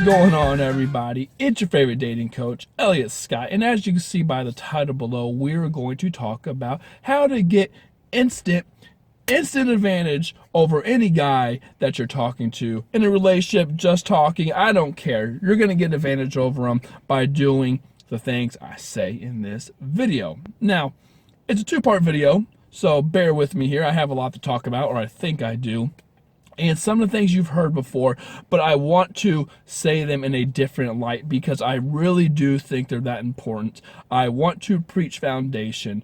going on, everybody? It's your favorite dating coach, Elliot Scott, and as you can see by the title below, we're going to talk about how to get instant advantage over any guy that you're talking to in a relationship. Just talking, I don't care. You're going to get advantage over them by doing the things I say in this video. Now, it's a two-part video, so bear with me here. I have a lot to talk about, or I think I do. And some of the things you've heard before, but I want to say them in a different light because I really do think they're that important. I want to preach foundation.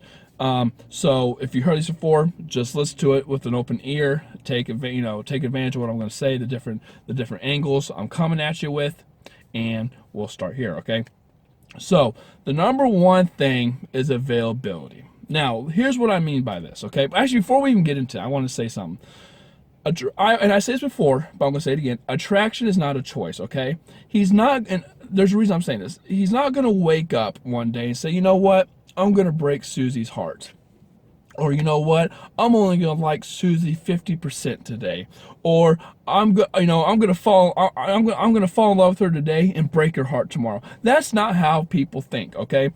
So if you heard these before, just listen to it with an open ear. Take advantage of what I'm going to say, the different angles I'm coming at you with, and we'll start here. Okay. So the number one thing is availability. Now, here's what I mean by this. Okay. Actually, before we even get into it, I want to say something. And I say this before, but I'm going to say it again. Attraction is not a choice, okay? He's not, and there's a reason I'm saying this. He's not going to wake up one day and say, you know what? I'm going to break Susie's heart. Or, you know what? I'm only going to like Susie 50% today. Or I'm going to fall in love with her today and break her heart tomorrow. That's not how people think, okay?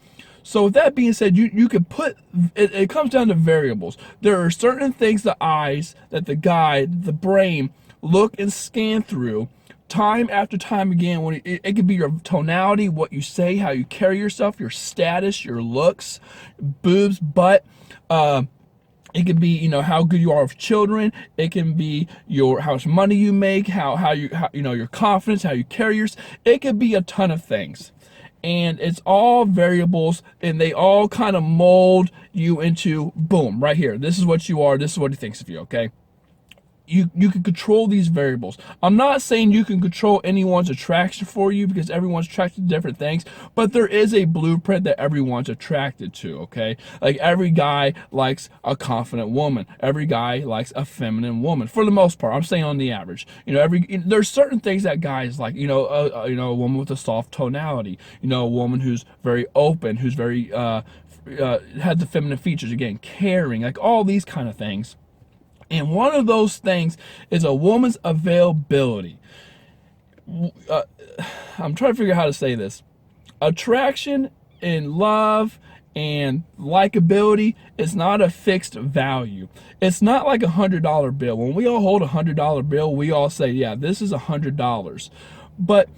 So with that being said, you could put, it comes down to variables. There are certain things the eyes, that the brain look and scan through time after time again. When it could be your tonality, what you say, how you carry yourself, your status, your looks, boobs, butt. It could be, how good you are with children. It can be how much money you make, how your confidence, how you carry yourself. It could be a ton of things. And it's all variables, and they all kind of mold you into, boom, right here. This is what you are. This is what he thinks of you, okay? You can control these variables. I'm not saying you can control anyone's attraction for you because everyone's attracted to different things, but there is a blueprint that everyone's attracted to, okay? Like every guy likes a confident woman. Every guy likes a feminine woman for the most part. I'm saying on the average. There's certain things that guys like, a woman with a soft tonality, a woman who's very open, who's very has the feminine features, again, caring, like all these kind of things. And one of those things is a woman's availability. I'm trying to figure out how to say this. Attraction and love and likability is not a fixed value. It's not like $100 bill. When we all hold a $100 bill, we all say, yeah, this is $100. But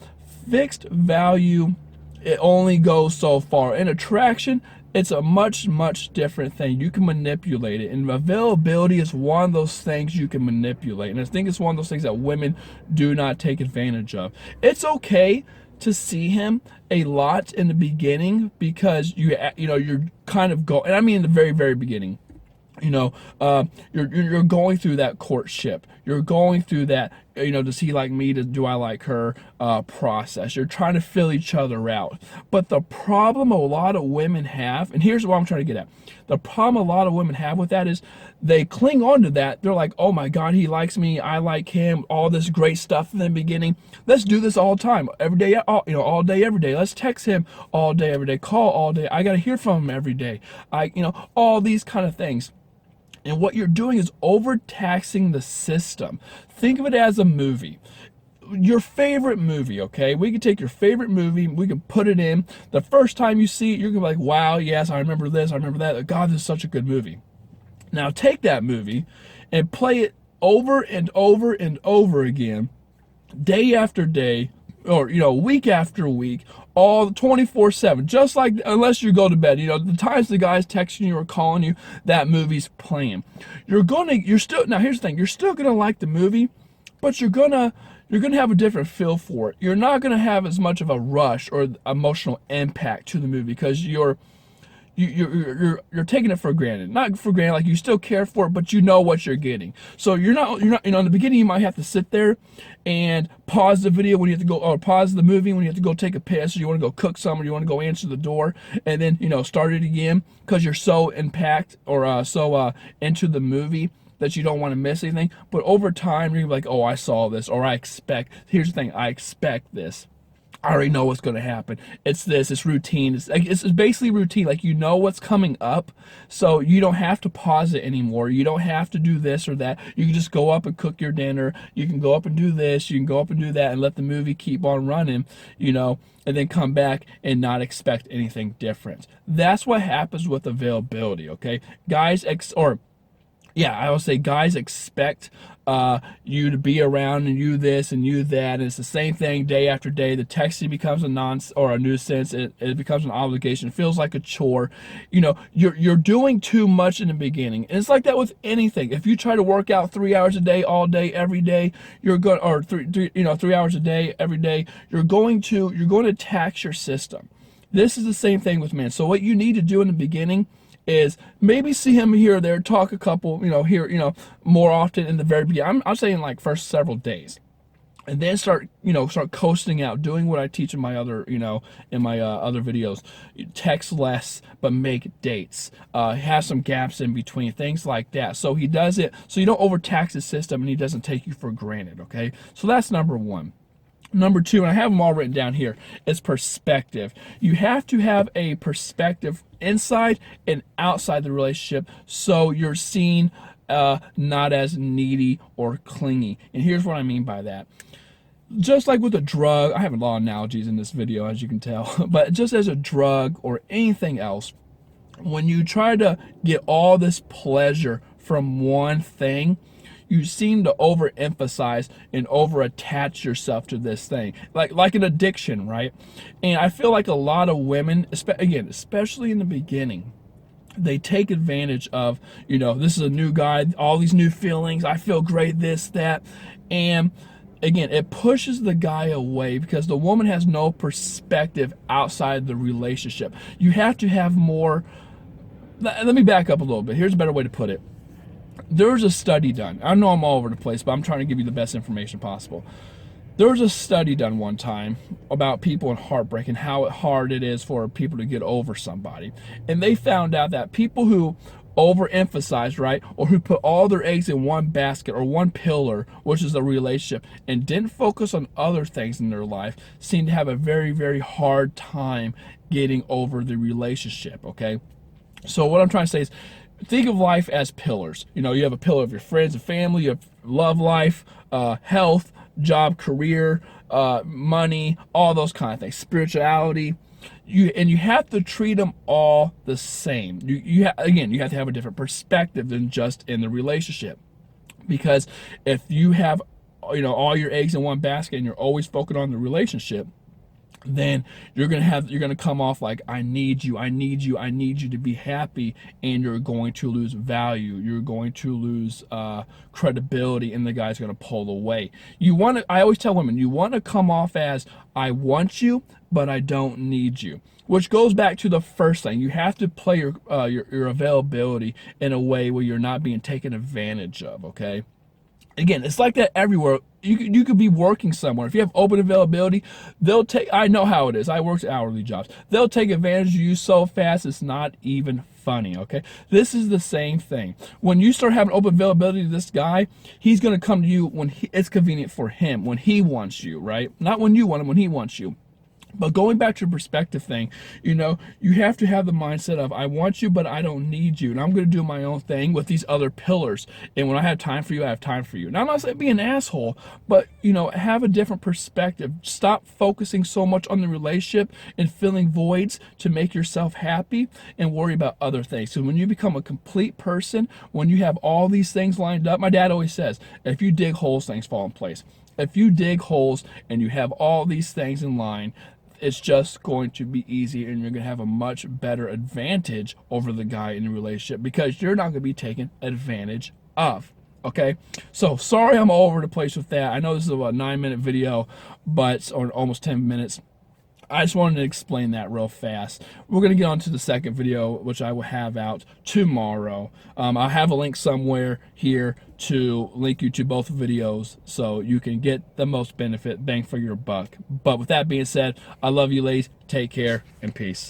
fixed value, it only goes so far. In attraction, it's a much, much different thing. You can manipulate it. And availability is one of those things you can manipulate. And I think it's one of those things that women do not take advantage of. It's okay to see him a lot in the beginning because you're kind of and I mean in the very, very beginning. You're going through that courtship. You're going through that, does he like me? Do I like her process? You're trying to fill each other out. But the problem a lot of women have, and here's what I'm trying to get at. The problem a lot of women have with that is they cling on to that. They're like, oh my God, he likes me. I like him. All this great stuff in the beginning. Let's do this all the time. Every day, all day, every day. Let's text him all day, every day. Call all day. I got to hear from him every day. All these kind of things. And what you're doing is overtaxing the system. Think of it as a movie. Your favorite movie, okay? We can take your favorite movie, we can put it in. The first time you see it, you're going to be like, wow, yes, I remember this, I remember that. God, this is such a good movie. Now take that movie and play it over and over and over again, day after day, or week after week, all 24/7. Just like, unless you go to bed, the times the guy's texting you or calling you, that movie's playing. Now here's the thing, you're still gonna like the movie, but you're gonna have a different feel for it. You're not gonna have as much of a rush or emotional impact to the movie because you're taking it for granted. Not for granted, like you still care for it, but you know what you're getting. So you're not, in the beginning you might have to sit there and pause the video when you have to go, or pause the movie when you have to go take a piss, or you want to go cook something, or you want to go answer the door, and then, start it again because you're so impacted or so into the movie that you don't want to miss anything. But over time, you're like, oh, I saw this, or here's the thing, I expect this. I already know what's going to happen. It's this. It's routine. It's basically routine. Like, you know what's coming up, so you don't have to pause it anymore. You don't have to do this or that. You can just go up and cook your dinner. You can go up and do this. You can go up and do that, and let the movie keep on running. And then come back and not expect anything different. That's what happens with availability. Okay, guys, I would say guys expect you to be around and you this and you that, and it's the same thing day after day. The texting becomes a nuisance. It becomes an obligation. It feels like a chore. You're doing too much in the beginning, and it's like that with anything. If you try to work out 3 hours a day, all day, every day, you're going, or 3 hours a day, every day, you're going to tax your system. This is the same thing with men. So what you need to do in the beginning is maybe see him here or there, talk a couple, more often in the very beginning. I'm saying like first several days, and then start coasting out, doing what I teach in my other, other videos. Text less, but make dates. Have some gaps in between, things like that. So he does it, so you don't overtax his system, and he doesn't take you for granted. Okay, so that's number one. Number two, and I have them all written down here, is perspective. You have to have a perspective inside and outside the relationship, so you're seen not as needy or clingy. And here's what I mean by that. Just like with a drug, I have a lot of analogies in this video, as you can tell, but just as a drug or anything else, when you try to get all this pleasure from one thing, you seem to overemphasize and overattach yourself to this thing, like an addiction, right? And I feel like a lot of women, especially in the beginning, they take advantage of, this is a new guy, all these new feelings, I feel great, this, that, and again, it pushes the guy away because the woman has no perspective outside the relationship. You have to have more. Let me back up a little bit. Here's a better way to put it. There was a study done. I know I'm all over the place, but I'm trying to give you the best information possible. There was a study done one time about people and heartbreak and how hard it is for people to get over somebody. And they found out that people who overemphasize, right, or who put all their eggs in one basket or one pillar, which is a relationship, and didn't focus on other things in their life, seem to have a very, very hard time getting over the relationship. Okay, so what I'm trying to say is, think of life as pillars. You have a pillar of your friends and family, you have love life, health, job, career, money, all those kind of things, spirituality. You have to treat them all the same. You have to have a different perspective than just in the relationship. Because if you have all your eggs in one basket and you're always focused on the relationship, then you're gonna come off like, I need you to be happy, and you're going to lose value. You're going to lose credibility, and the guy's gonna pull away. I always tell women, you want to come off as, I want you, but I don't need you. Which goes back to the first thing. You have to play your availability in a way where you're not being taken advantage of. Okay. Again, it's like that everywhere. You could be working somewhere. If you have open availability, I know how it is. I worked hourly jobs. They'll take advantage of you so fast, it's not even funny, okay? This is the same thing. When you start having open availability to this guy, he's going to come to you when it's convenient for him, when he wants you, right? Not when you want him, when he wants you. But going back to your perspective thing, you have to have the mindset of, I want you, but I don't need you. And I'm going to do my own thing with these other pillars. And when I have time for you, I have time for you. Now, I'm not saying be an asshole, but, have a different perspective. Stop focusing so much on the relationship and filling voids to make yourself happy, and worry about other things. So when you become a complete person, when you have all these things lined up, my dad always says, if you dig holes, things fall in place. If you dig holes and you have all these things in line, it's just going to be easy, and you're going to have a much better advantage over the guy in the relationship, because you're not going to be taken advantage of. Okay, so sorry I'm all over the place with that. I know this is about a 9-minute video, or almost 10 minutes. I just wanted to explain that real fast. We're going to get on to the second video, which I will have out tomorrow. I'll have a link somewhere here to link you to both videos so you can get the most bang for your buck. But with that being said, I love you ladies. Take care and peace.